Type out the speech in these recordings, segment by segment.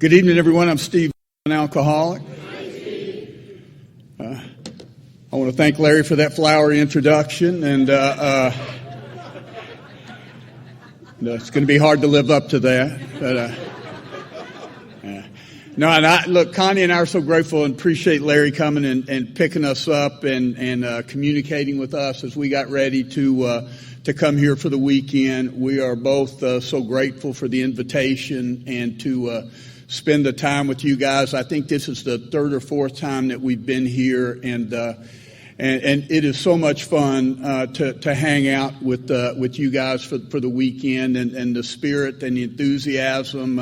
Good evening, everyone. I'm Steve, an alcoholic. I want to thank Larry for that flowery introduction, and it's going to be hard to live up to that. But no, and look, Connie and I are so grateful and appreciate Larry coming and picking us up and communicating with us as we got ready to come here for the weekend. We are both so grateful for the invitation and to spend the time with you guys. I think this is the third or fourth time that we've been here, and it is so much fun to hang out with you guys for the weekend, and the spirit and the enthusiasm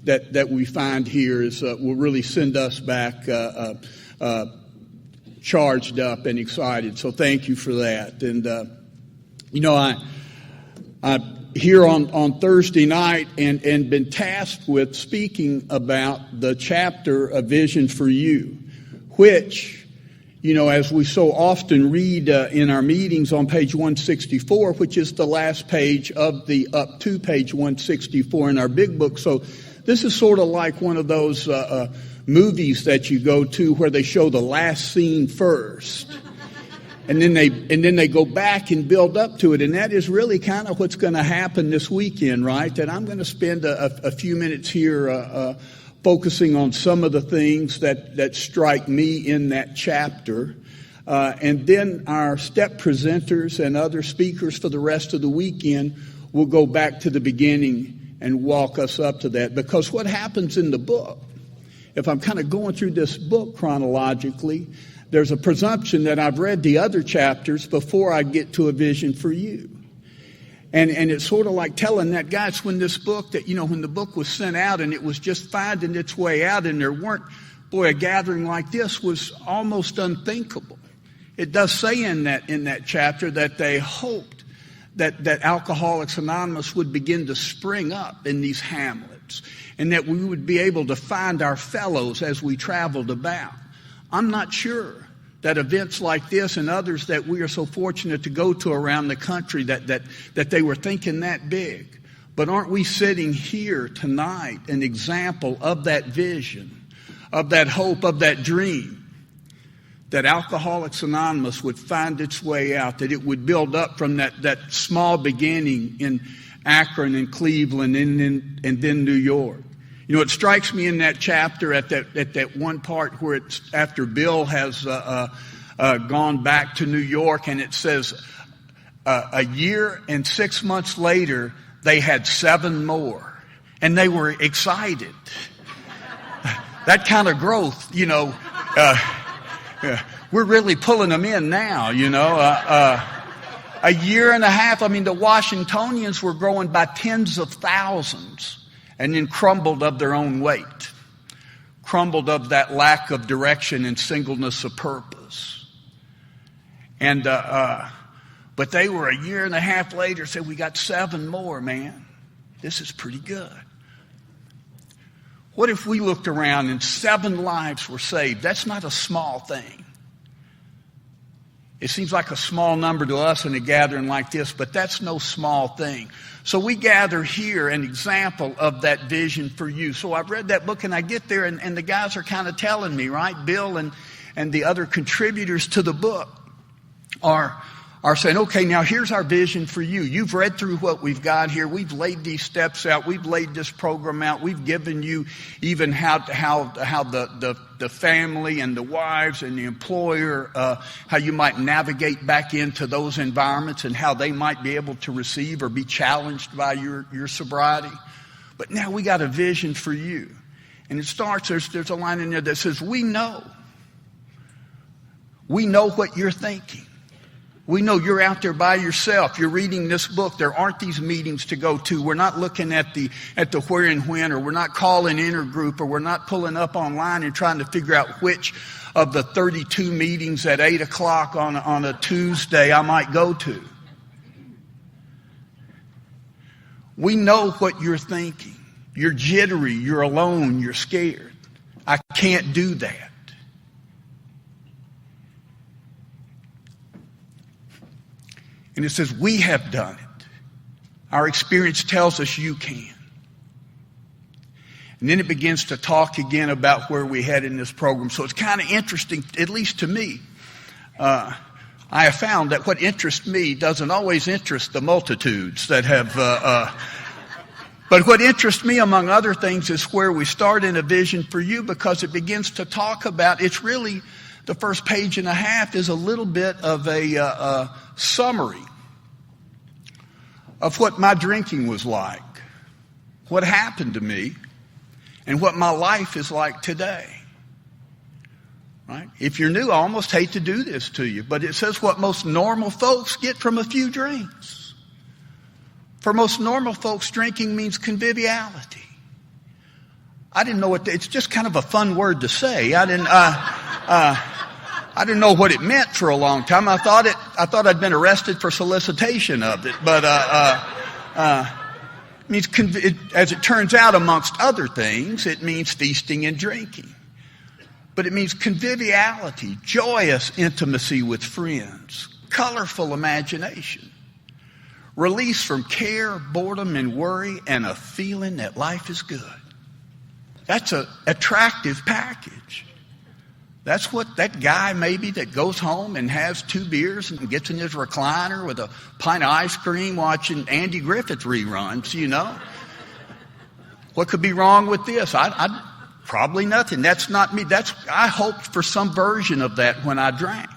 that we find here will really send us back charged up and excited. So thank you for that. And I here on Thursday night and been tasked with speaking about the chapter of Vision for You, which, as we so often read in our meetings on page 164, which is the last page of the up to page 164 in our big book. So this is sort of like one of those movies that you go to where they show the last scene first. And then they go back and build up to it. And that is really kind of what's going to happen this weekend, right? That I'm going to spend a few minutes here focusing on some of the things that strike me in that chapter. And then our step presenters and other speakers for the rest of the weekend will go back to the beginning and walk us up to that. Because what happens in the book, if I'm kind of going through this book chronologically, there's a presumption that I've read the other chapters before I get to a vision for you. And it's sort of like telling that guy, it's when this book that, when the book was sent out and it was just finding its way out and there weren't, a gathering like this was almost unthinkable. It does say in that chapter that they hoped that Alcoholics Anonymous would begin to spring up in these hamlets and that we would be able to find our fellows as we traveled about. I'm not sure that events like this and others that we are so fortunate to go to around the country that they were thinking that big. But aren't we sitting here tonight an example of that vision, of that hope, of that dream, that Alcoholics Anonymous would find its way out, that it would build up from that small beginning in Akron and Cleveland and then New York. It strikes me in that chapter at that one part where it's after Bill has gone back to New York, and it says a year and 6 months later they had 7 more, and they were excited. That kind of growth, we're really pulling them in now. A year and a half. I mean, the Washingtonians were growing by tens of thousands. And then crumbled of their own weight, crumbled of that lack of direction and singleness of purpose. And but they were a year and a half later, said, we got 7 more, man. This is pretty good. What if we looked around and 7 lives were saved? That's not a small thing. It seems like a small number to us in a gathering like this, but that's no small thing. So we gather here an example of that vision for you. So I've read that book and I get there and the guys are kind of telling me, right? Bill and the other contributors to the book are saying, okay, now here's our vision for you. You've read through what we've got here. We've laid these steps out. We've laid this program out. We've given you even how the family and the wives and the employer, how you might navigate back into those environments and how they might be able to receive or be challenged by your sobriety. But now we got a vision for you. And it starts, there's a line in there that says, we know what you're thinking. We know you're out there by yourself. You're reading this book. There aren't these meetings to go to. We're not looking at the where and when, or we're not calling intergroup, or we're not pulling up online and trying to figure out which of the 32 meetings at 8 o'clock on a Tuesday I might go to. We know what you're thinking. You're jittery. You're alone. You're scared. I can't do that. And it says, we have done it. Our experience tells us you can. And then it begins to talk again about where we head in this program. So it's kind of interesting, at least to me. I have found that what interests me doesn't always interest the multitudes that have... But what interests me, among other things, is where we start in A Vision for You, because it begins to talk about, it's really, the first page and a half is a little bit of a summary of what my drinking was like, what happened to me, and what my life is like today. Right? If you're new, I almost hate to do this to you, but it says what most normal folks get from a few drinks. For most normal folks, drinking means conviviality. I didn't know it's just kind of a fun word to say. I didn't know what it meant for a long time. I thought I'd been arrested for solicitation of it, but it means, as it turns out, amongst other things, it means feasting and drinking. But it means conviviality, joyous intimacy with friends, colorful imagination, release from care, boredom, and worry, and a feeling that life is good. That's an attractive package. That's what that guy maybe that goes home and has 2 beers and gets in his recliner with a pint of ice cream watching Andy Griffith reruns, you know. What could be wrong with this? I probably nothing. That's not me. I hoped for some version of that when I drank.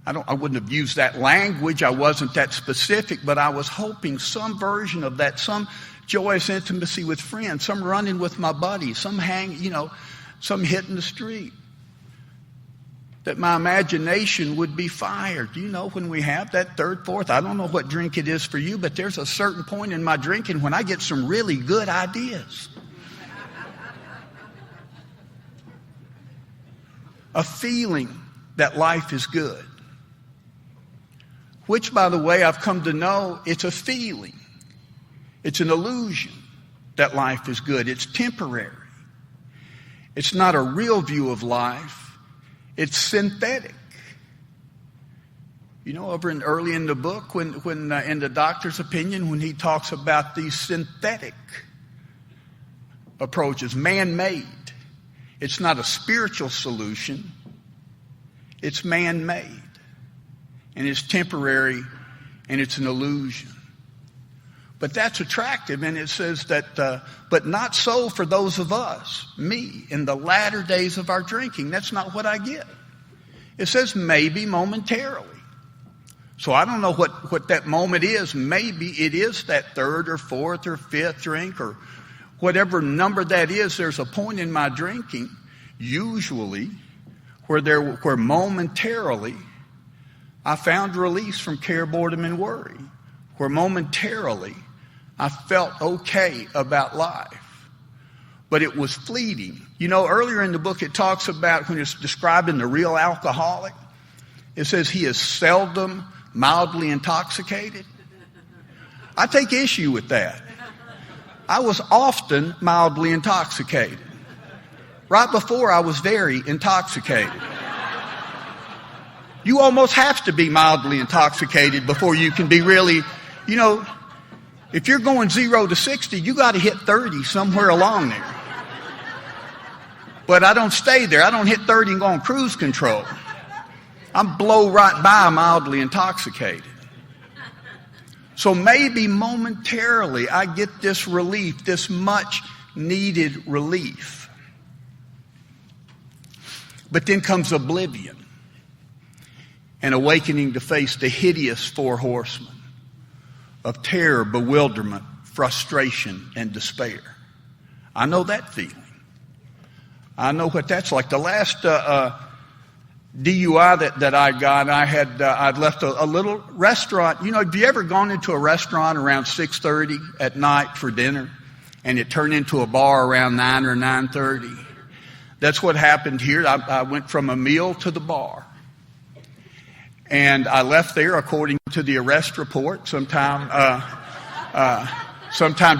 I wouldn't have used that language. I wasn't that specific, but I was hoping some version of that, some joyous intimacy with friends, some running with my buddies, some some hitting the street. That my imagination would be fired. You know, when we have that third, fourth, I don't know what drink it is for you, but there's a certain point in my drinking when I get some really good ideas. A feeling that life is good. Which, by the way, I've come to know it's a feeling. It's an illusion that life is good. It's temporary. It's not a real view of life. It's synthetic. You know, early in the book, when in the doctor's opinion, when he talks about these synthetic approaches, man-made, it's not a spiritual solution. It's man-made. And it's temporary, and it's an illusion. But that's attractive, and it says that, but not so for those of us, me, in the latter days of our drinking. That's not what I get. It says maybe momentarily. So I don't know what that moment is. Maybe it is that third or fourth or fifth drink or whatever number that is. There's a point in my drinking, usually, where momentarily I found release from care, boredom, and worry. Where momentarily I felt okay about life. But it was fleeting. You know, earlier in the book it talks about, when it's describing the real alcoholic, it says he is seldom mildly intoxicated. I take issue with that. I was often mildly intoxicated. Right before I was very intoxicated. You almost have to be mildly intoxicated before you can be really, you know, if you're going 0 to 60, you got to hit 30 somewhere along there. But I don't stay there. I don't hit 30 and go on cruise control. I'm blow right by mildly intoxicated. So maybe momentarily I get this relief, this much needed relief. But then comes oblivion. And awakening to face the hideous 4 horsemen of terror, bewilderment, frustration, and despair. I know that feeling. I know what that's like. The last DUI that I got, I'd left a little restaurant. You know, have you ever gone into a restaurant around 6:30 at night for dinner, and it turned into a bar around 9 or 9:30? That's what happened here. I went from a meal to the bar. And I left there, according to the arrest report, sometime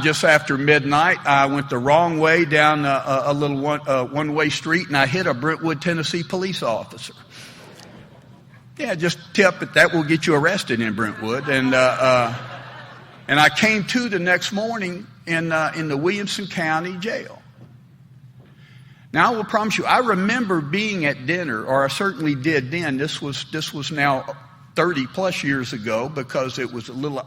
just after midnight. I went the wrong way down a little one-way street, and I hit a Brentwood, Tennessee police officer. Yeah, just tip it. That will get you arrested in Brentwood. And I came to the next morning in the Williamson County Jail. Now, I will promise you, I remember being at dinner, or I certainly did then. This was now 30 plus years ago, because it was a little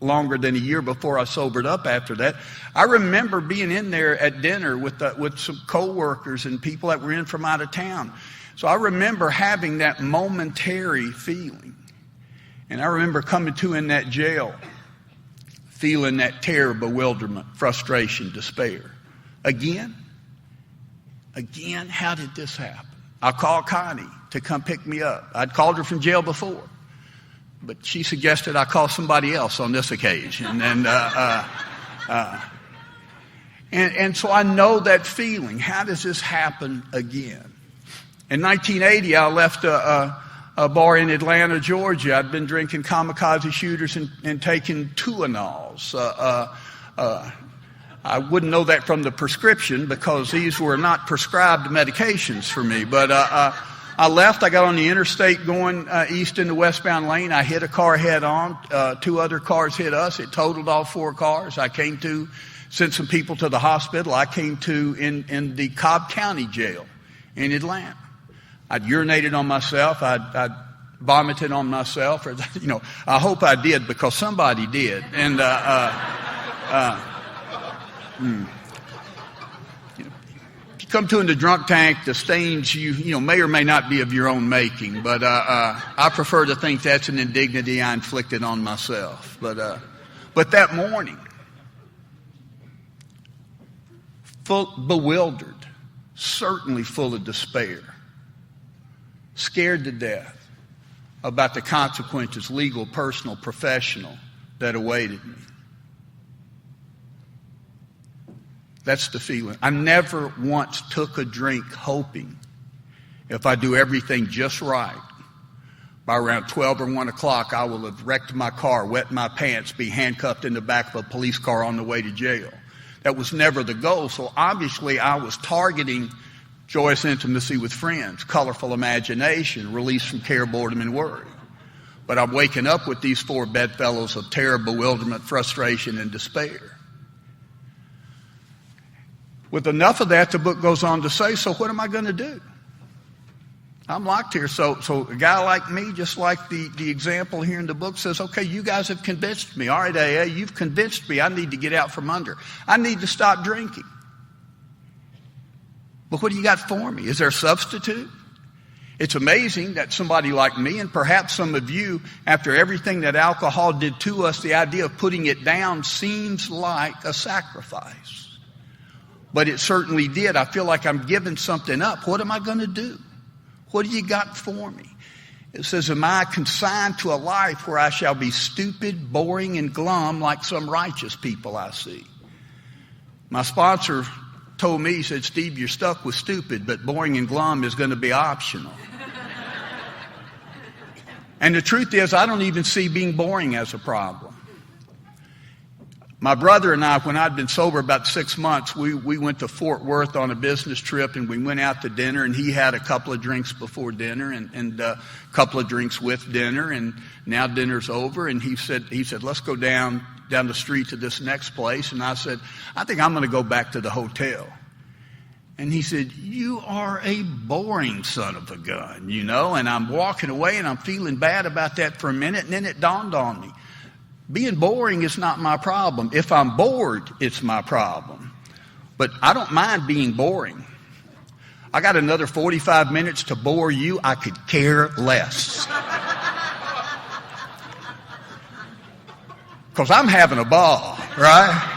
longer than a year before I sobered up after that. I remember being in there at dinner with some co-workers and people that were in from out of town. So I remember having that momentary feeling. And I remember coming to in that jail, feeling that terror, bewilderment, frustration, despair. Again, how did this happen? I called Connie to come pick me up. I'd called her from jail before, but she suggested I call somebody else on this occasion. And so I know that feeling. How does this happen again? In 1980, I left a bar in Atlanta, Georgia. I'd been drinking kamikaze shooters and taking Tuanols. I wouldn't know that from the prescription, because these were not prescribed medications for me. But I left. I got on the interstate going east in the westbound lane. I hit a car head on. 2 other cars hit us. It totaled all 4 cars. I sent some people to the hospital. I came to in the Cobb County Jail in Atlanta. I'd urinated on myself. I'd vomited on myself. Or, I hope I did, because somebody did. And if you come to in the drunk tank, the stains you may or may not be of your own making, but I prefer to think that's an indignity I inflicted on myself. But that morning, bewildered, certainly full of despair, scared to death about the consequences, legal, personal, professional, that awaited me. That's the feeling. I never once took a drink hoping, if I do everything just right, by around 12 or 1 o'clock, I will have wrecked my car, wet my pants, be handcuffed in the back of a police car on the way to jail. That was never the goal. So obviously I was targeting joyous intimacy with friends, colorful imagination, release from care, boredom, and worry. But I'm waking up with these 4 bedfellows of terror, bewilderment, frustration, and despair. With enough of that, the book goes on to say, so what am I going to do? I'm locked here. So a guy like me, just like the example here in the book, says, okay, you guys have convinced me. All right, AA, you've convinced me. I need to get out from under. I need to stop drinking. But what do you got for me? Is there a substitute? It's amazing that somebody like me, and perhaps some of you, after everything that alcohol did to us, the idea of putting it down seems like a sacrifice. But it certainly did. I feel like I'm giving something up. What am I going to do? What do you got for me? It says, am I consigned to a life where I shall be stupid, boring, and glum like some righteous people I see? My sponsor told me, he said, Steve, you're stuck with stupid, but boring and glum is going to be optional. And the truth is, I don't even see being boring as a problem. My brother and I, when I'd been sober about 6 months, we went to Fort Worth on a business trip, and we went out to dinner, and he had a couple of drinks before dinner and a couple of drinks with dinner, and now dinner's over, and he said, let's go down the street to this next place. And I said, I think I'm going to go back to the hotel. And he said, you are a boring son of a gun, and I'm walking away, and I'm feeling bad about that for a minute, and then it dawned on me. Being boring is not my problem. If I'm bored, it's my problem. But I don't mind being boring. I got another 45 minutes to bore you. I could care less. Because I'm having a ball, right?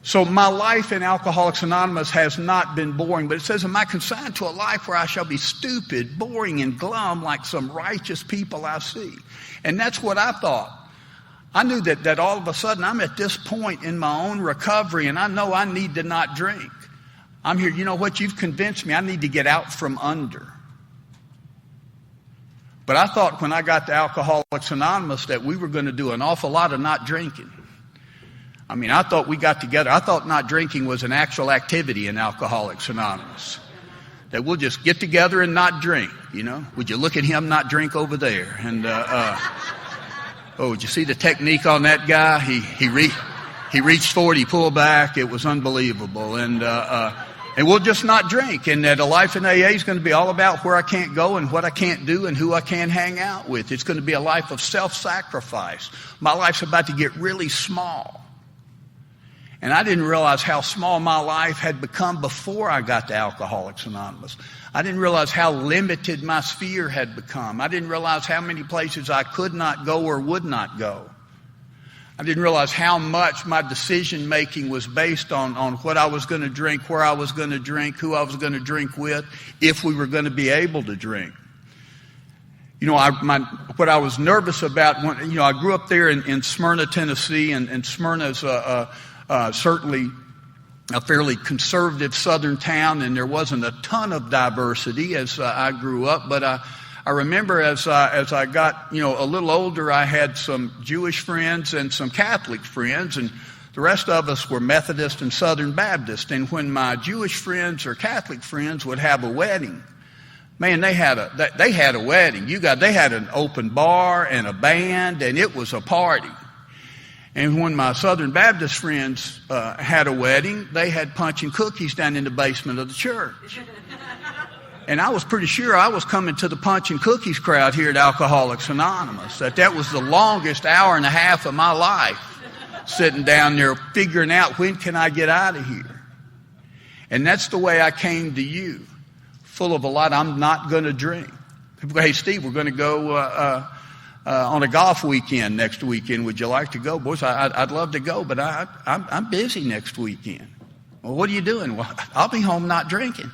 So my life in Alcoholics Anonymous has not been boring, but it says, am I consigned to a life where I shall be stupid, boring, and glum like some righteous people I see? And that's what I thought. I knew that all of a sudden I'm at this point in my own recovery, and I know I need to not drink. I'm here, you know what, you've convinced me I need to get out from under. But I thought when I got to Alcoholics Anonymous that we were going to do an awful lot of not drinking. I mean, I thought we got together. I thought not drinking was an actual activity in Alcoholics Anonymous. That we'll just get together and not drink, Would you look at him not drink over there? And, did you see the technique on that guy? He He reached forward, he pulled back. It was unbelievable. And we'll just not drink. And that a life in AA is going to be all about where I can't go and what I can't do and who I can't hang out with. It's going to be a life of self-sacrifice. My life's about to get really small. And I didn't realize how small my life had become before I got to Alcoholics Anonymous. I didn't realize how limited my sphere had become. I didn't realize how many places I could not go or would not go. I didn't realize how much my decision making was based on what I was going to drink, where I was going to drink, who I was going to drink with, if we were going to be able to drink. You know, what I was nervous about, when, I grew up there in Smyrna, Tennessee, and Smyrna's certainly a fairly conservative southern town, and there wasn't a ton of diversity as I grew up. But I remember as I got a little older, I had some Jewish friends and some Catholic friends, and the rest of us were Methodist and Southern Baptist. And when my Jewish friends or Catholic friends would have a wedding, man, they had a wedding. They had an open bar and a band, and it was a party. And when my Southern Baptist friends had a wedding, they had punch and cookies down in the basement of the church. And I was pretty sure I was coming to the punch and cookies crowd here at Alcoholics Anonymous, that was the longest hour and a half of my life, sitting down there figuring out when can I get out of here. And that's the way I came to you, full of a lot. I'm not going to drink. People go, hey, Steve, we're going to go on a golf weekend next weekend. Would you like to go? Boys, I'd love to go, but I'm busy next weekend. Well, what are you doing? Well, I'll be home not drinking.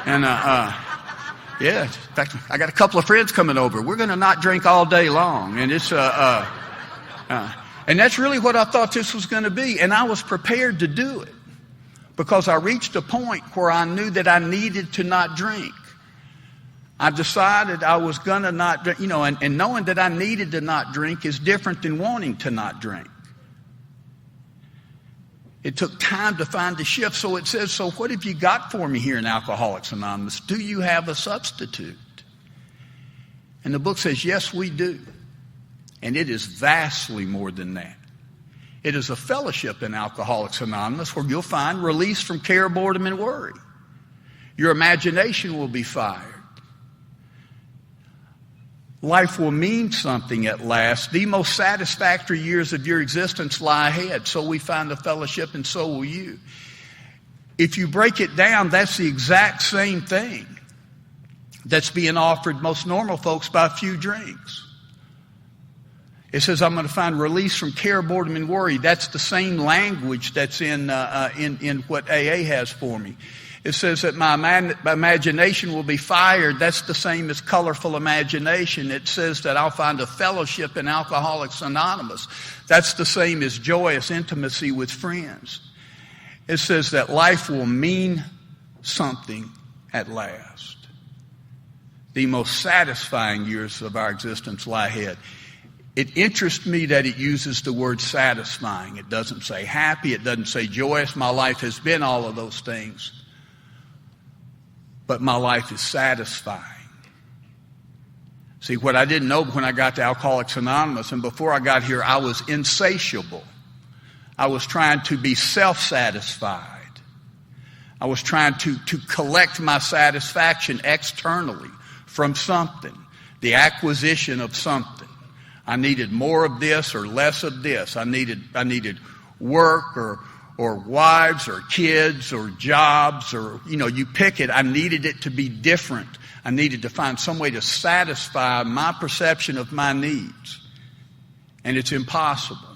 And, yeah, in fact, I got a couple of friends coming over. We're going to not drink all day long. And it's, and that's really what I thought this was going to be. And I was prepared to do it because I reached a point where I knew that I needed to not drink. I decided I was going to not drink, and knowing that I needed to not drink is different than wanting to not drink. It took time to find the shift. So it says, so what have you got for me here in Alcoholics Anonymous? Do you have a substitute? And the book says, yes, we do. And it is vastly more than that. It is a fellowship in Alcoholics Anonymous where you'll find release from care, boredom, and worry. Your imagination will be fired. Life will mean something at last. The most satisfactory years of your existence lie ahead. So we find the fellowship, and so will you. If you break it down, that's the exact same thing that's being offered most normal folks by a few drinks. It says, I'm going to find release from care, boredom, and worry. That's the same language that's in what AA has for me. It says that my imagination will be fired. That's the same as colorful imagination. It says that I'll find a fellowship in Alcoholics Anonymous. That's the same as joyous intimacy with friends. It says that life will mean something at last. The most satisfying years of our existence lie ahead. It interests me that it uses the word satisfying. It doesn't say happy. It doesn't say joyous. My life has been all of those things. But my life is satisfying. See, what I didn't know when I got to Alcoholics Anonymous, and before I got here, I was insatiable. I was trying to be self-satisfied. I was trying to collect my satisfaction externally from something, the acquisition of something. I needed more of this or less of this. I needed work or wives or kids or jobs or, you pick it. I needed it to be different. I needed to find some way to satisfy my perception of my needs. And it's impossible.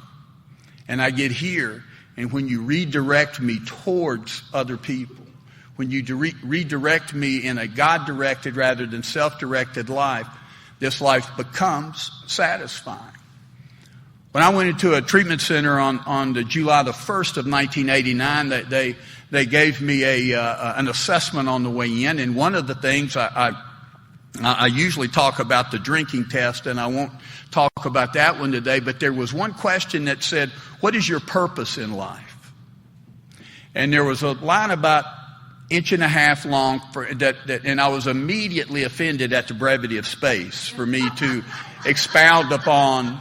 And I get here, and when you redirect me towards other people, when you redirect me in a God-directed rather than self-directed life, this life becomes satisfying. When I went into a treatment center on the July the 1st of 1989, they gave me an assessment on the way in, and one of the things I usually talk about the drinking test, and I won't talk about that one today, but there was one question that said, what is your purpose in life? And there was a line about inch and a half long and I was immediately offended at the brevity of space for me to expound upon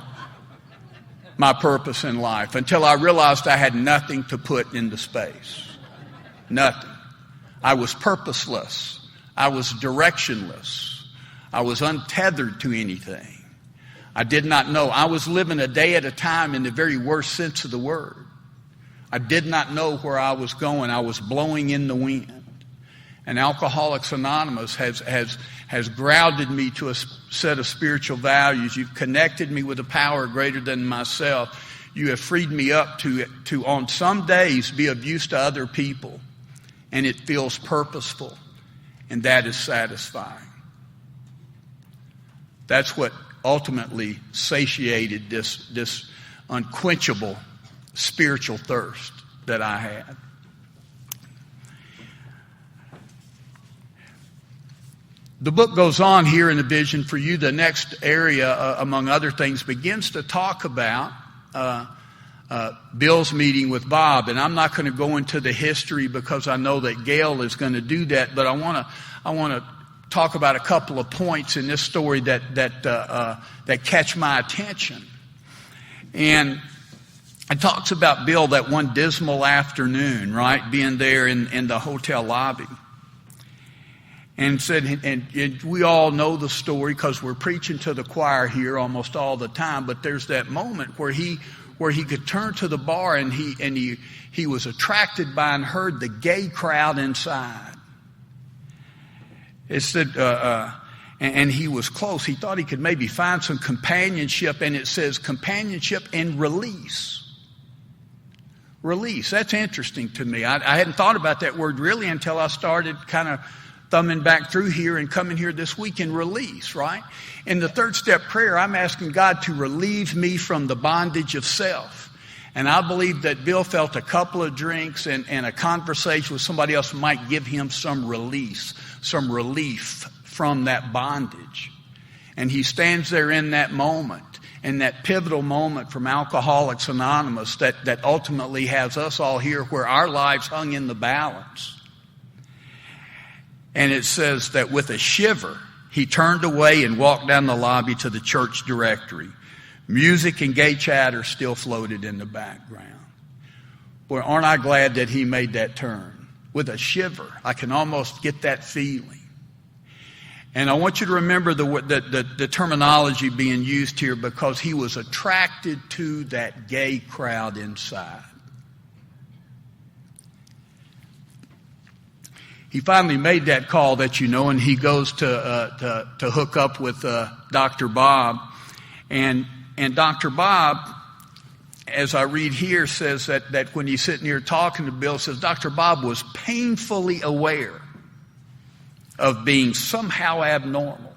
my purpose in life until I realized I had nothing to put into space. Nothing. I was purposeless. I was directionless. I was untethered to anything. I did not know. I was living a day at a time in the very worst sense of the word. I did not know where I was going. I was blowing in the wind. And Alcoholics Anonymous has grounded me to a set of spiritual values. You've connected me with a power greater than myself. You have freed me up to on some days be of use to other people. And it feels purposeful. And that is satisfying. That's what ultimately satiated this unquenchable spiritual thirst that I had. The book goes on here in the vision for you. The next area, among other things, begins to talk about Bill's meeting with Bob. And I'm not going to go into the history because I know that Gail is going to do that. But I want to talk about a couple of points in this story that catch my attention. And it talks about Bill that one dismal afternoon, right, being there in the hotel lobby. And said, and we all know the story because we're preaching to the choir here almost all the time. But there's that moment where he could turn to the bar and he was attracted by and heard the gay crowd inside. It said, and he was close. He thought he could maybe find some companionship, and it says companionship and release. Release. That's interesting to me. I hadn't thought about that word really until I started kind of thumbing back through here and coming here this week in release, right? In the third step prayer, I'm asking God to relieve me from the bondage of self. And I believe that Bill felt a couple of drinks and a conversation with somebody else might give him some release, some relief from that bondage. And he stands there in that moment, in that pivotal moment from Alcoholics Anonymous that ultimately has us all here where our lives hung in the balance. And it says that with a shiver, he turned away and walked down the lobby to the church directory. Music and gay chatter still floated in the background. Boy, aren't I glad that he made that turn. With a shiver, I can almost get that feeling. And I want you to remember the terminology being used here because he was attracted to that gay crowd inside. He finally made that call that you know, and he goes to hook up with Dr. Bob. And Dr. Bob, as I read here, says that when he's sitting here talking to Bill, says Dr. Bob was painfully aware of being somehow abnormal.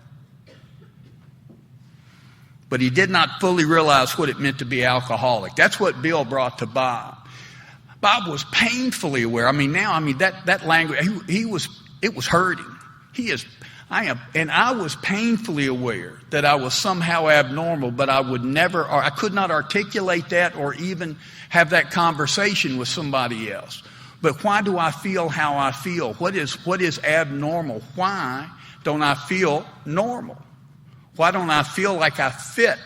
But he did not fully realize what it meant to be alcoholic. That's what Bill brought to Bob. Bob was painfully aware. That language, it was hurting. I was painfully aware that I was somehow abnormal, but I could not articulate that or even have that conversation with somebody else. But why do I feel how I feel? What is abnormal? Why don't I feel normal? Why don't I feel like I fit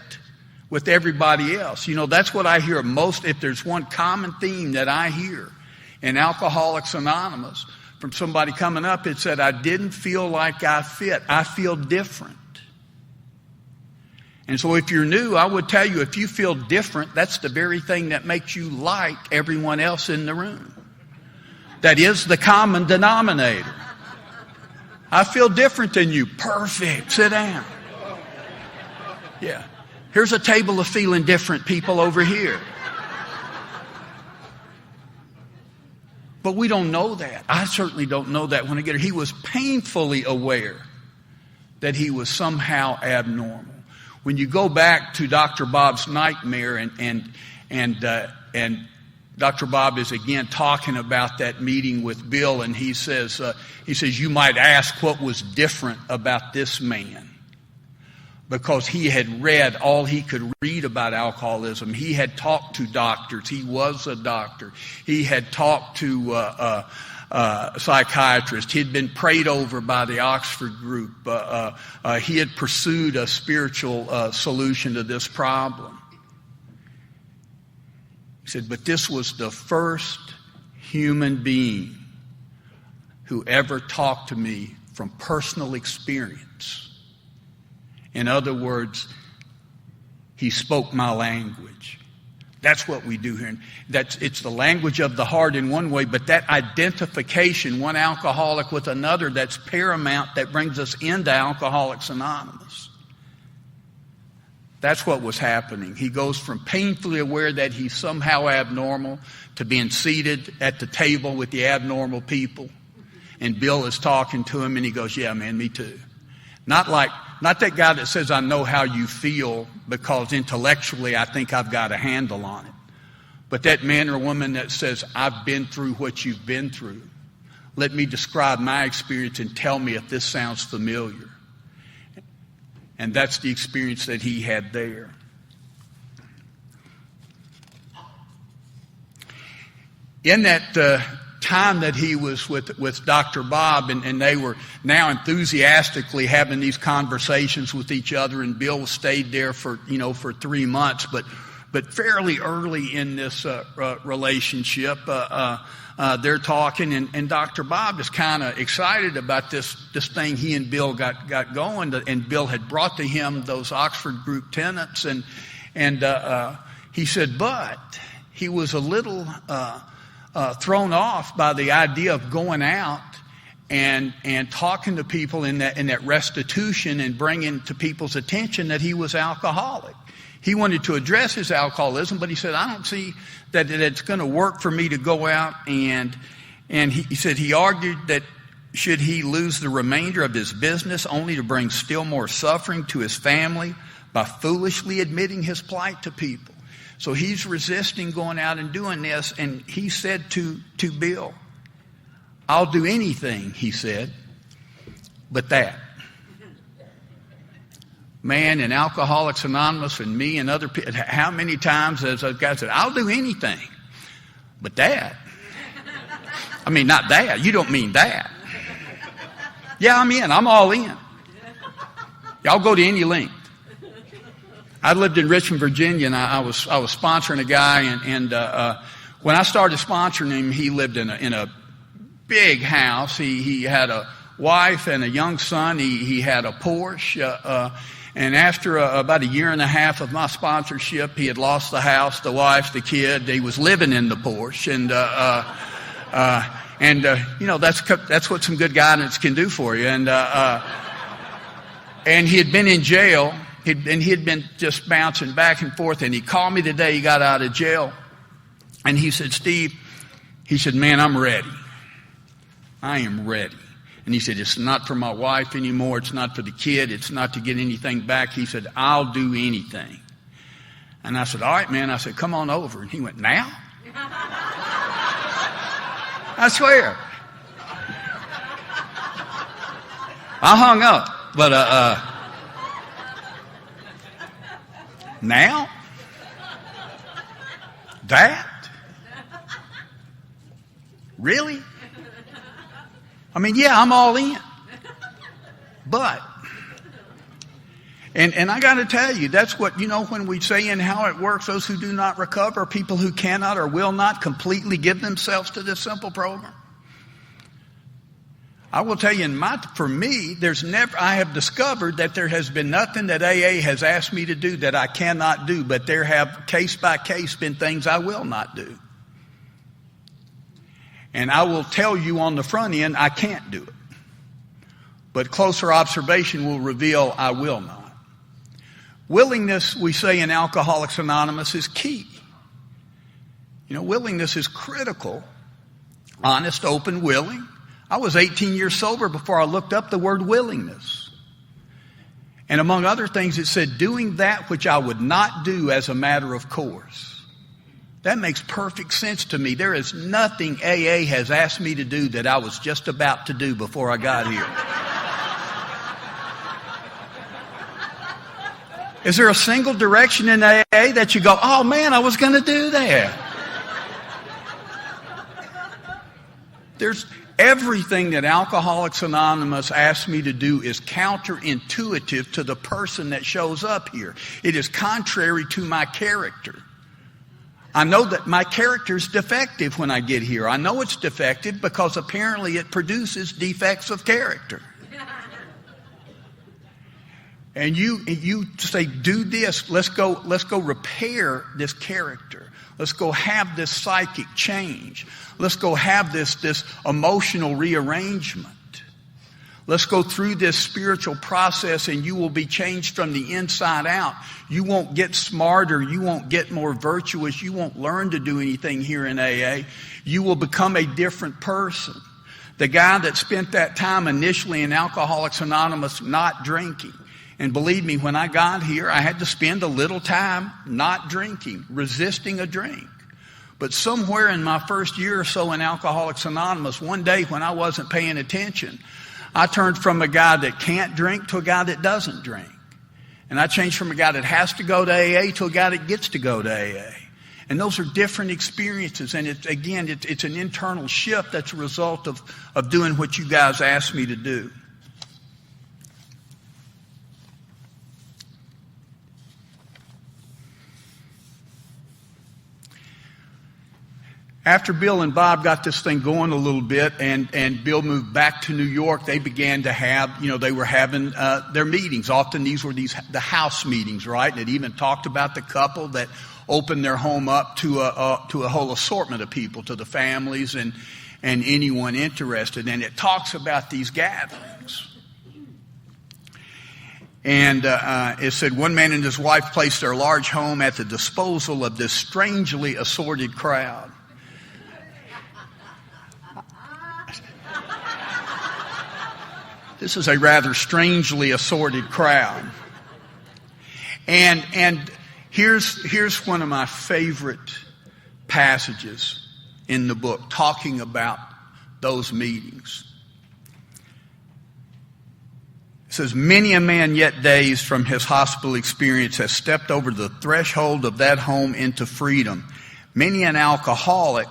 with everybody else? You know, that's what I hear most. If there's one common theme that I hear in Alcoholics Anonymous from somebody coming up, it said, I didn't feel like I fit. I feel different. And so if you're new, I would tell you, if you feel different, that's the very thing that makes you like everyone else in the room. That is the common denominator. I feel different than you. Perfect. Sit down. Yeah. Here's a table of feeling different people over here. But we don't know that. I certainly don't know that when I get here. He was painfully aware that he was somehow abnormal. When you go back to Dr. Bob's nightmare and Dr. Bob is again talking about that meeting with Bill, and he says, you might ask what was different about this man. Because he had read all he could read about alcoholism. He had talked to doctors. He was a doctor. He had talked to psychiatrists. He had been prayed over by the Oxford group. He had pursued a spiritual solution to this problem. He said, but this was the first human being who ever talked to me from personal experience. In other words, he spoke my language. That's what we do here. It's the language of the heart in one way, but that identification, one alcoholic with another, that's paramount, that brings us into Alcoholics Anonymous. That's what was happening. He goes from painfully aware that he's somehow abnormal to being seated at the table with the abnormal people. And Bill is talking to him, and he goes, yeah, man, me too. Not that guy that says, I know how you feel because intellectually I think I've got a handle on it. But that man or woman that says, I've been through what you've been through. Let me describe my experience and tell me if this sounds familiar. And that's the experience that he had there. In that time that he was with Dr. Bob, and they were now enthusiastically having these conversations with each other, and Bill stayed there for 3 months, but fairly early in this relationship, they're talking, and Dr. Bob is kind of excited about this thing he and Bill got going, and Bill had brought to him those Oxford group tenets, and he said, but he was a little thrown off by the idea of going out and talking to people in that restitution and bringing to people's attention that he was alcoholic. He wanted to address his alcoholism, but he said, I don't see that it's going to work for me to go out. And he said he argued that should he lose the remainder of his business only to bring still more suffering to his family by foolishly admitting his plight to people. So he's resisting going out and doing this, and he said to Bill, I'll do anything, he said, but that. Man, in Alcoholics Anonymous and me and other people, how many times has a guy said, I'll do anything, but that. I mean, not that. You don't mean that. Yeah, I'm in. I'm all in. Y'all go to any length. I lived in Richmond, Virginia, and I was sponsoring a guy, and when I started sponsoring him, he lived in a big house. He had a wife and a young son. He had a Porsche. And after about a year and a half of my sponsorship, he had lost the house, the wife, the kid. He was living in the Porsche, and that's what some good guidance can do for you. And he had been in jail. And he had been just bouncing back and forth. And he called me the day he got out of jail. And he said, Steve, he said, man, I'm ready. I am ready. And he said, it's not for my wife anymore. It's not for the kid. It's not to get anything back. He said, I'll do anything. And I said, all right, man. I said, come on over. And he went, now? I swear. I hung up. But, now? That? Really? I mean, yeah, I'm all in. But, and I got to tell you, that's what, when we say in How It Works, those who do not recover are people who cannot or will not completely give themselves to this simple program. I will tell you, for me, I have discovered that there has been nothing that AA has asked me to do that I cannot do, but there have case by case been things I will not do. And I will tell you on the front end, I can't do it. But closer observation will reveal I will not. Willingness, we say in Alcoholics Anonymous, is key. Willingness is critical. Honest, open, willing. I was 18 years sober before I looked up the word willingness. And among other things, it said, doing that which I would not do as a matter of course. That makes perfect sense to me. There is nothing AA has asked me to do that I was just about to do before I got here. Is there a single direction in AA that you go, oh man, I was going to do that? There's everything that Alcoholics Anonymous asks me to do is counterintuitive to the person that shows up here. It is contrary to my character. I know that my character's defective when I get here. I know it's defective because apparently it produces defects of character. And you say, do this. Let's go repair this character. Let's go have this psychic change. Let's go have this emotional rearrangement. Let's go through this spiritual process and you will be changed from the inside out. You won't get smarter. You won't get more virtuous. You won't learn to do anything here in AA. You will become a different person. The guy that spent that time initially in Alcoholics Anonymous not drinking. And believe me, when I got here, I had to spend a little time not drinking, resisting a drink. But somewhere in my first year or so in Alcoholics Anonymous, one day when I wasn't paying attention, I turned from a guy that can't drink to a guy that doesn't drink. And I changed from a guy that has to go to AA to a guy that gets to go to AA. And those are different experiences. And it's an internal shift that's a result of doing what you guys asked me to do. After Bill and Bob got this thing going a little bit and Bill moved back to New York, they began to have, they were having their meetings. Often these were the house meetings, right? And it even talked about the couple that opened their home up to a whole assortment of people, to the families and anyone interested. And it talks about these gatherings. And it said one man and his wife placed their large home at the disposal of this strangely assorted crowd. This is a rather strangely assorted crowd. And here's one of my favorite passages in the book talking about those meetings. It says, many a man yet dazed from his hospital experience has stepped over the threshold of that home into freedom. Many an alcoholic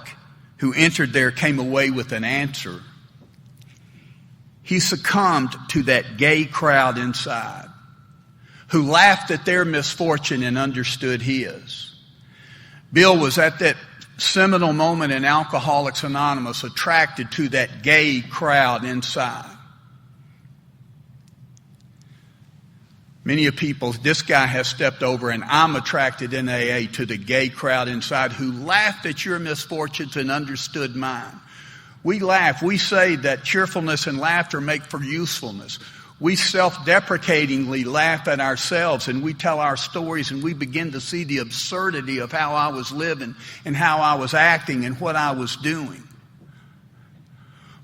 who entered there came away with an answer. He succumbed to that gay crowd inside who laughed at their misfortune and understood his. Bill was at that seminal moment in Alcoholics Anonymous attracted to that gay crowd inside. Many of people, this guy has stepped over and I'm attracted in AA to the gay crowd inside who laughed at your misfortunes and understood mine. We laugh. We say that cheerfulness and laughter make for usefulness. We self-deprecatingly laugh at ourselves and we tell our stories and we begin to see the absurdity of how I was living and how I was acting and what I was doing.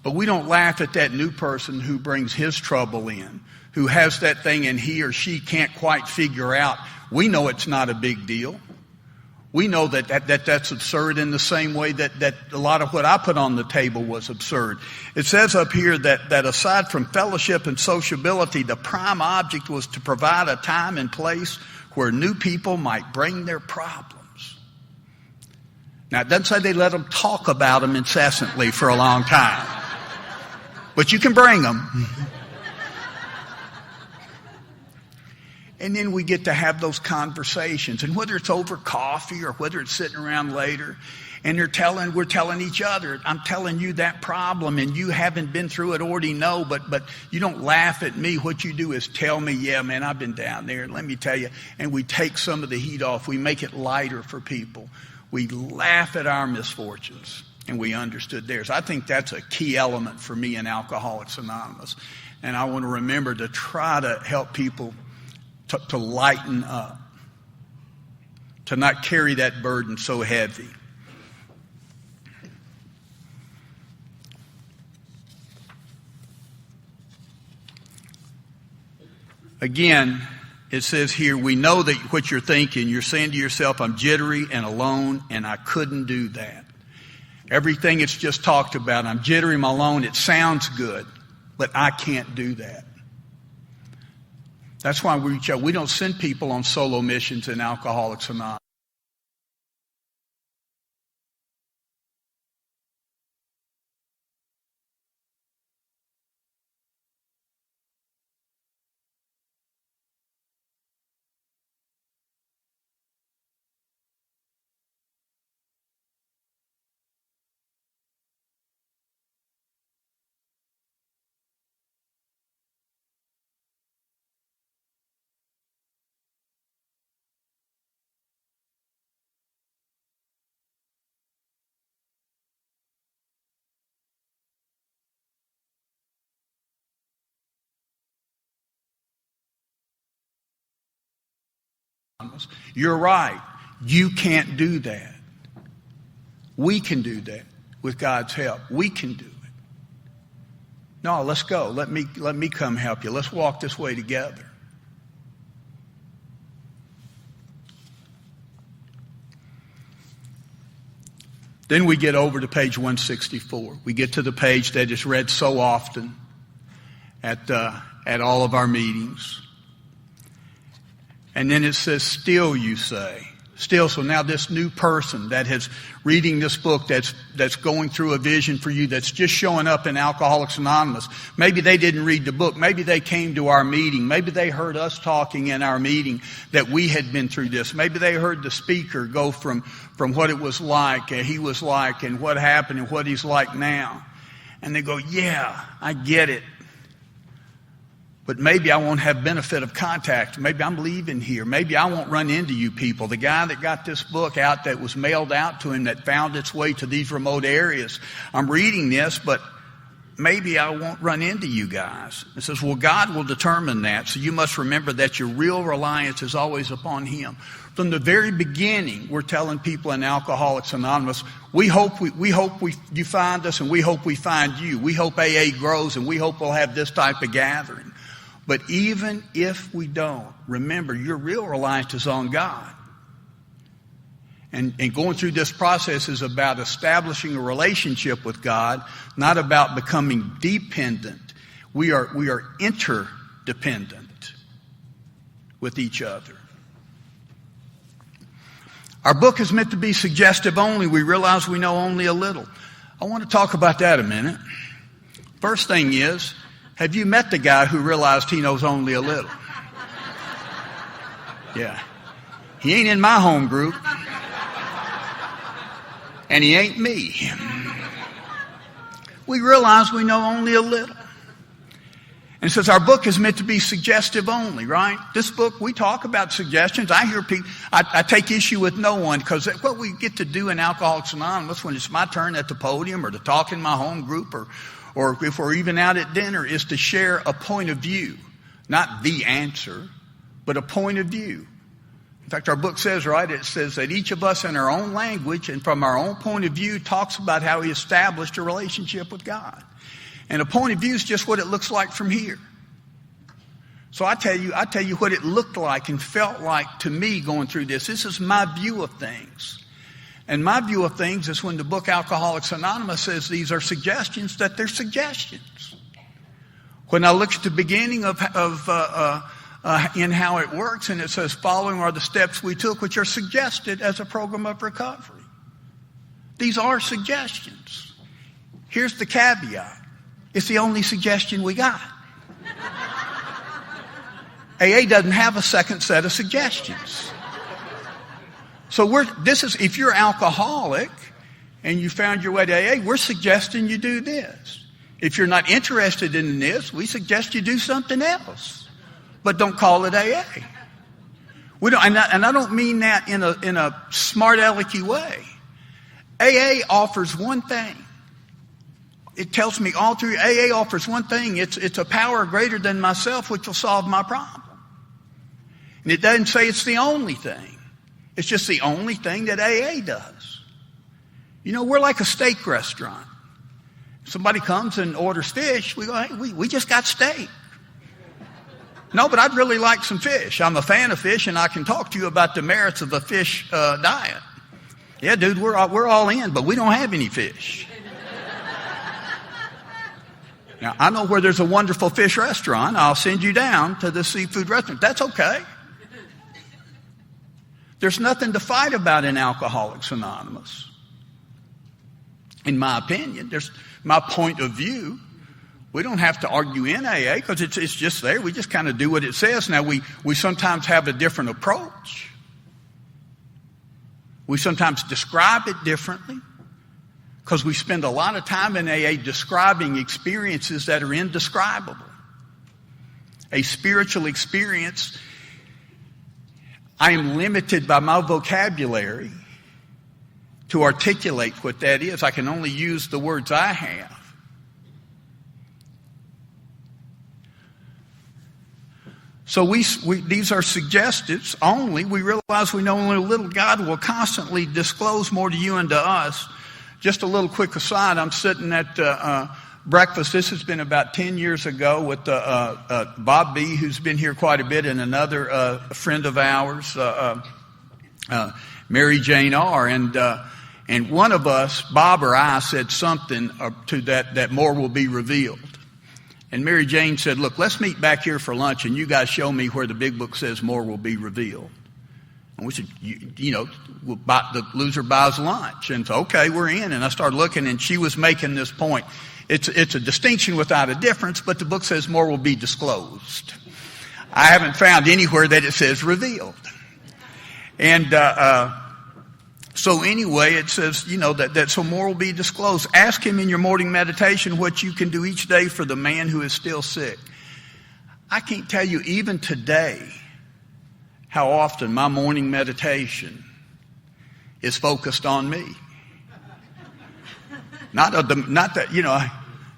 But we don't laugh at that new person who brings his trouble in, who has that thing and he or she can't quite figure out. We know it's not a big deal. We know that's absurd in the same way that a lot of what I put on the table was absurd. It says up here that aside from fellowship and sociability, the prime object was to provide a time and place where new people might bring their problems. Now, it doesn't say they let them talk about them incessantly for a long time. But you can bring them. And then we get to have those conversations. And whether it's over coffee or whether it's sitting around later, and we're telling each other, I'm telling you that problem and you haven't been through it, already know, but you don't laugh at me. What you do is tell me, yeah, man, I've been down there. Let me tell you. And we take some of the heat off. We make it lighter for people. We laugh at our misfortunes and we understood theirs. I think that's a key element for me in Alcoholics Anonymous. And I want to remember to try to help people to lighten up, to not carry that burden so heavy. Again, it says here, we know that what you're thinking. You're saying to yourself, I'm jittery and alone, and I couldn't do that. Everything it's just talked about, I'm jittery, I'm alone, it sounds good, but I can't do that. That's why we reach out. We don't send people on solo missions in Alcoholics Anonymous. You're right. You can't do that. We can do that with God's help. We can do it. No, let's go. Let me come help you. Let's walk this way together. Then we get over to page 164. We get to the page that is read so often at all of our meetings. And then it says, still you say. Still, so now this new person that is reading this book that's going through a vision for you, that's just showing up in Alcoholics Anonymous. Maybe they didn't read the book. Maybe they came to our meeting. Maybe they heard us talking in our meeting that we had been through this. Maybe they heard the speaker go from what it was like, he was like, and what happened and what he's like now. And they go, yeah, I get it. But maybe I won't have benefit of contact. Maybe I'm leaving here. Maybe I won't run into you people. The guy that got this book out, that was mailed out to him, that found its way to these remote areas. I'm reading this, but maybe I won't run into you guys. It says, well, God will determine that. So you must remember that your real reliance is always upon Him. From the very beginning, we're telling people in Alcoholics Anonymous, we hope you find us, and we hope we find you. We hope AA grows, and we hope we'll have this type of gathering. But even if we don't, remember, your real reliance is on God. And going through this process is about establishing a relationship with God, not about becoming dependent. We are interdependent with each other. Our book is meant to be suggestive only. We realize we know only a little. I want to talk about that a minute. First thing is, have you met the guy who realized he knows only a little? Yeah. He ain't in my home group. And he ain't me. We realize we know only a little. And it says our book is meant to be suggestive only, right? This book, we talk about suggestions. I hear people, I take issue with no one, because what we get to do in Alcoholics Anonymous when it's my turn at the podium or to talk in my home group or if we're even out at dinner, is to share a point of view. Not the answer, but a point of view. In fact, our book says, right, it says that each of us in our own language and from our own point of view talks about how he established a relationship with God. And a point of view is just what it looks like from here. So I tell you what it looked like and felt like to me going through this. This is my view of things. And my view of things is when the book Alcoholics Anonymous says these are suggestions, that they're suggestions. When I look at the beginning of in how it works, and it says following are the steps we took, which are suggested as a program of recovery. These are suggestions. Here's the caveat. It's the only suggestion we got. AA doesn't have a second set of suggestions. So if you're alcoholic and you found your way to AA, we're suggesting you do this. If you're not interested in this, we suggest you do something else. But don't call it AA. We don't, and I don't mean that in a smart alecky way. AA offers one thing. It tells me all through AA offers one thing. It's a power greater than myself which will solve my problem. And it doesn't say it's the only thing. It's just the only thing that AA does. You know, we're like a steak restaurant. Somebody comes and orders fish, we go, hey, we just got steak. No, but I'd really like some fish. I'm a fan of fish, and I can talk to you about the merits of a fish diet. Yeah, dude, we're all in, but we don't have any fish. Now, I know where there's a wonderful fish restaurant. I'll send you down to the seafood restaurant. That's okay. There's nothing to fight about in Alcoholics Anonymous. In my opinion, there's my point of view. We don't have to argue in AA because it's just there. We just kind of do what it says. Now, we sometimes have a different approach. We sometimes describe it differently because we spend a lot of time in AA describing experiences that are indescribable. A spiritual experience, I am limited by my vocabulary to articulate what that is. I can only use the words I have. So these are suggestives only. We realize we know only a little. God will constantly disclose more to you and to us. Just a little quick aside, I'm sitting at breakfast. This has been about 10 years ago with Bob B., who's been here quite a bit, and another friend of ours, Mary Jane R. And one of us, Bob or I, said something to that more will be revealed. And Mary Jane said, look, let's meet back here for lunch and you guys show me where the big book says more will be revealed. And we said, the loser buys lunch. And so, okay, we're in. And I started looking and she was making this point. It's a distinction without a difference, but the book says more will be disclosed. I haven't found anywhere that it says revealed. And so anyway, it says, that so more will be disclosed. Ask him in your morning meditation what you can do each day for the man who is still sick. I can't tell you even today how often my morning meditation is focused on me. Not that,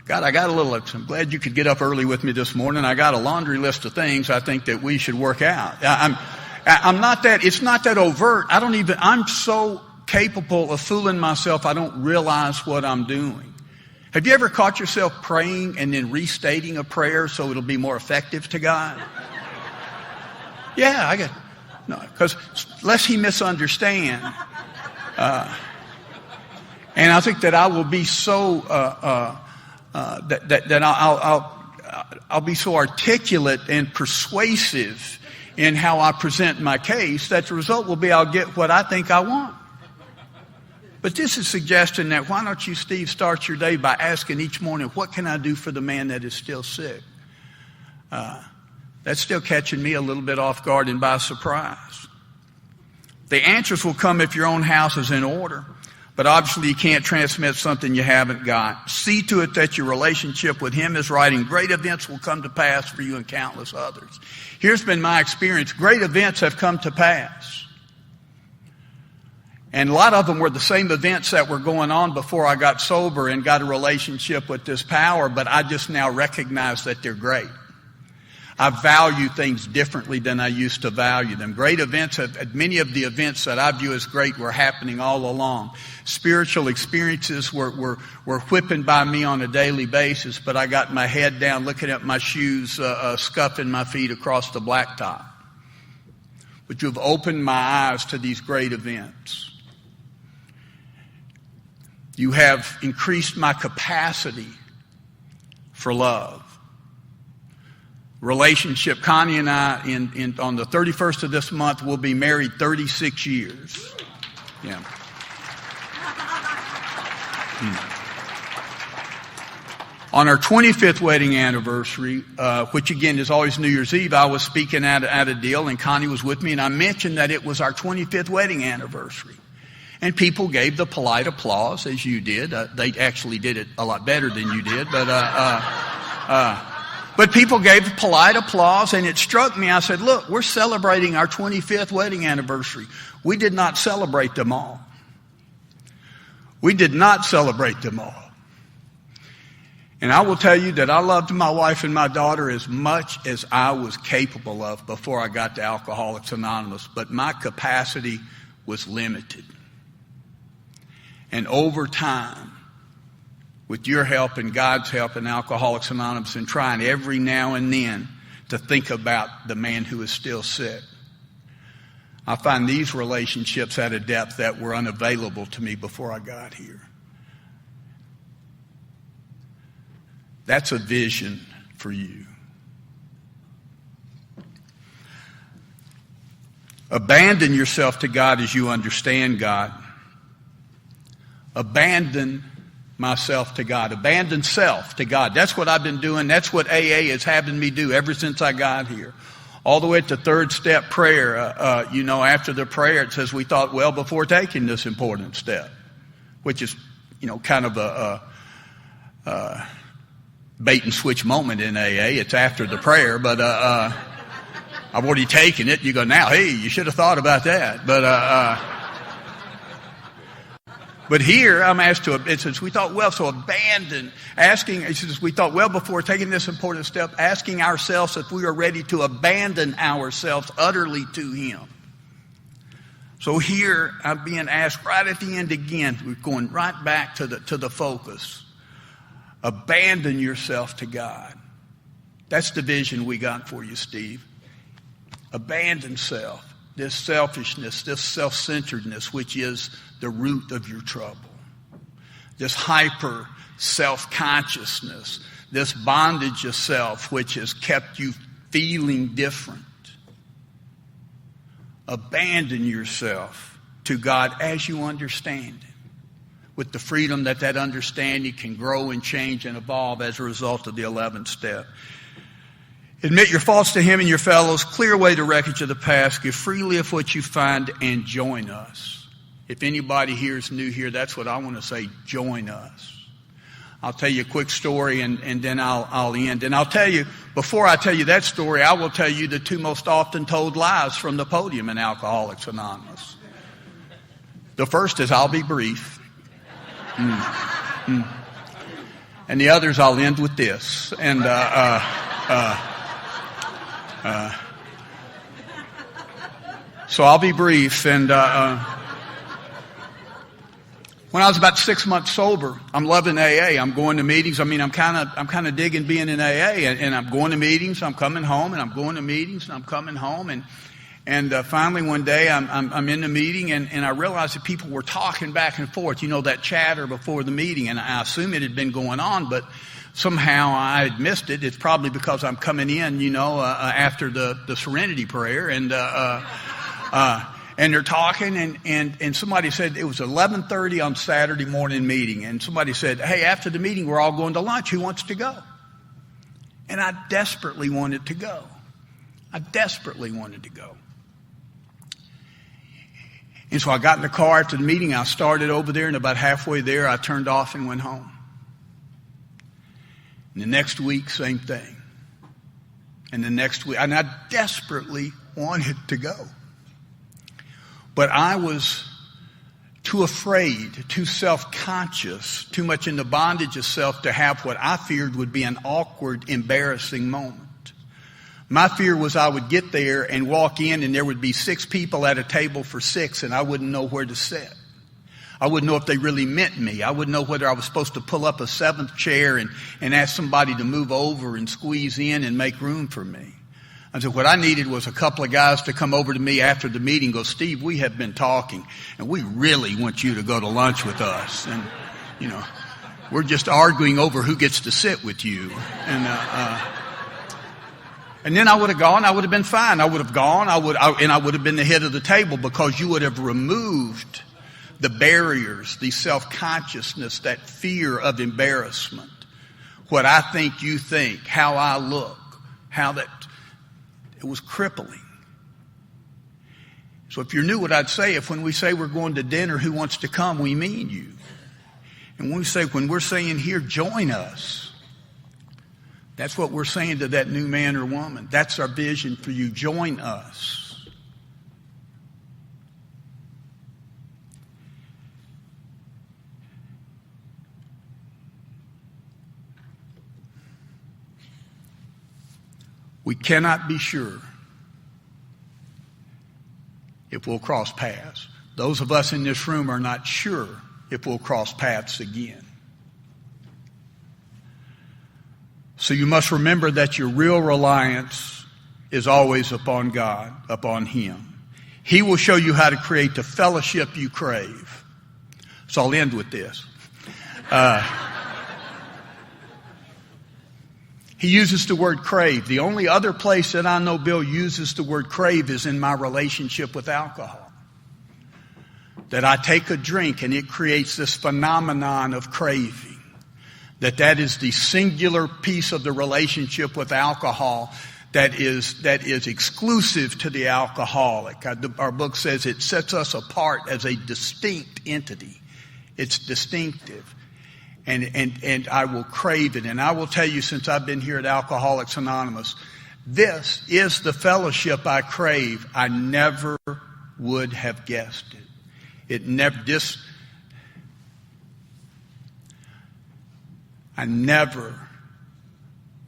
God, I got I'm glad you could get up early with me this morning. I got a laundry list of things I think that we should work out. I'm not that, it's not that overt. I'm so capable of fooling myself, I don't realize what I'm doing. Have you ever caught yourself praying and then restating a prayer so it'll be more effective to God? Yeah, because lest he misunderstand. And I think that I will be so, I'll be so articulate and persuasive in how I present my case, that the result will be I'll get what I think I want. But this is suggesting that why don't you, Steve, start your day by asking each morning, what can I do for the man that is still sick? That's still catching me a little bit off guard and by surprise. The answers will come if your own house is in order. But obviously you can't transmit something you haven't got. See to it that your relationship with him is right, and great events will come to pass for you and countless others. Here's been my experience. Great events have come to pass. And a lot of them were the same events that were going on before I got sober and got a relationship with this power, but I just now recognize that they're great. I value things differently than I used to value them. Great events, many of the events that I view as great were happening all along. Spiritual experiences were whipping by me on a daily basis, but I got my head down looking at my shoes, scuffing my feet across the blacktop. But you have opened my eyes to these great events. You have increased my capacity for love. Relationship, Connie and I, on the 31st of this month, will be married 36 years. Yeah. On our 25th wedding anniversary, which again is always New Year's Eve, I was speaking at a deal, and Connie was with me, and I mentioned that it was our 25th wedding anniversary. And people gave the polite applause, as you did. They actually did it a lot better than you did, but people gave polite applause, and it struck me. I said, look, we're celebrating our 25th wedding anniversary. We did not celebrate them all. We did not celebrate them all. And I will tell you that I loved my wife and my daughter as much as I was capable of before I got to Alcoholics Anonymous, but my capacity was limited. And over time, with your help and God's help in Alcoholics Anonymous, and trying every now and then to think about the man who is still sick, I find these relationships at a depth that were unavailable to me before I got here. That's a vision for you. Abandon yourself to God as you understand God. Abandon myself to God. Abandon self to God. That's what I've been doing. That's what AA is having me do ever since I got here. All the way to third step prayer. After the prayer, it says we thought well before taking this important step, which is, kind of a bait and switch moment in AA. It's after the prayer, but I've already taken it. You go, now, hey, you should have thought about that. But here I'm asked to, it says, we thought, well, so abandon, asking, it says, we thought, well, before taking this important step, asking ourselves if we are ready to abandon ourselves utterly to him. So here I'm being asked right at the end again, we're going right back to the focus. Abandon yourself to God. That's the vision we got for you, Steve. Abandon self. This selfishness, this self-centeredness, which is the root of your trouble. This hyper self-consciousness, this bondage of self, which has kept you feeling different. Abandon yourself to God as you understand it, with the freedom that understanding can grow and change and evolve as a result of the 11th step. Admit your faults to him and your fellows. Clear away the wreckage of the past. Give freely of what you find and join us. If anybody here is new here, that's what I want to say. Join us. I'll tell you a quick story and then I'll end. And I'll tell you, before I tell you that story, I will tell you the two most often told lies from the podium in Alcoholics Anonymous. The first is, I'll be brief. And the others I'll end with this. And so I'll be brief. And when I was about 6 months sober, I'm loving AA. I'm going to meetings. I mean, I'm kind of digging being in AA. And I'm going to meetings. I'm coming home, and I'm going to meetings, and I'm coming home. And finally one day I'm in the meeting, and I realized that people were talking back and forth. You know, that chatter before the meeting, and I assume it had been going on, but somehow I had missed it. It's probably because I'm coming in, after the serenity prayer, and they're talking, and somebody said it was 11:30 on Saturday morning meeting, and somebody said, hey, after the meeting we're all going to lunch. Who wants to go? And I desperately wanted to go. And so I got in the car after the meeting. I started over there, and about halfway there I turned off and went home. And the next week, same thing. And the next week, and I desperately wanted to go. But I was too afraid, too self-conscious, too much in the bondage of self to have what I feared would be an awkward, embarrassing moment. My fear was I would get there and walk in, and there would be 6 people at a table for 6, and I wouldn't know where to sit. I wouldn't know if they really meant me. I wouldn't know whether I was supposed to pull up a 7th chair and ask somebody to move over and squeeze in and make room for me. I said, what I needed was a couple of guys to come over to me after the meeting and go, Steve, we have been talking, and we really want you to go to lunch with us. And, we're just arguing over who gets to sit with you. And then I would have gone. I would have been fine. I would have gone. I would have been the head of the table, because you would have removed the barriers, the self-consciousness, that fear of embarrassment, what I think you think, how I look, how that it was crippling. So if you're new, what I'd say, if when we say we're going to dinner, who wants to come, we mean you. And when we're saying here, join us, that's what we're saying to that new man or woman. That's our vision for you. Join us. We cannot be sure if we'll cross paths. Those of us in this room are not sure if we'll cross paths again. So you must remember that your real reliance is always upon God, upon Him. He will show you how to create the fellowship you crave. So I'll end with this. He uses the word crave. The only other place that I know Bill uses the word crave is in my relationship with alcohol. That I take a drink and it creates this phenomenon of craving. That is the singular piece of the relationship with alcohol that is exclusive to the alcoholic. Our book says it sets us apart as a distinct entity. It's distinctive. And I will crave it. And I will tell you, since I've been here at Alcoholics Anonymous, this is the fellowship I crave. I never would have guessed it. I never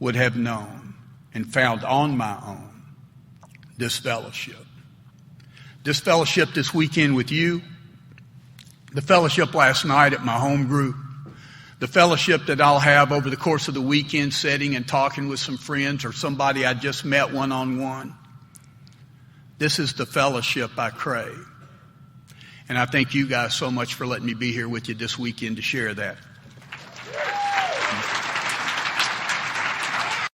would have known and found on my own this fellowship. This fellowship this weekend with you, the fellowship last night at my home group, the fellowship that I'll have over the course of the weekend sitting and talking with some friends or somebody I just met one-on-one. This is the fellowship I crave. And I thank you guys so much for letting me be here with you this weekend to share that.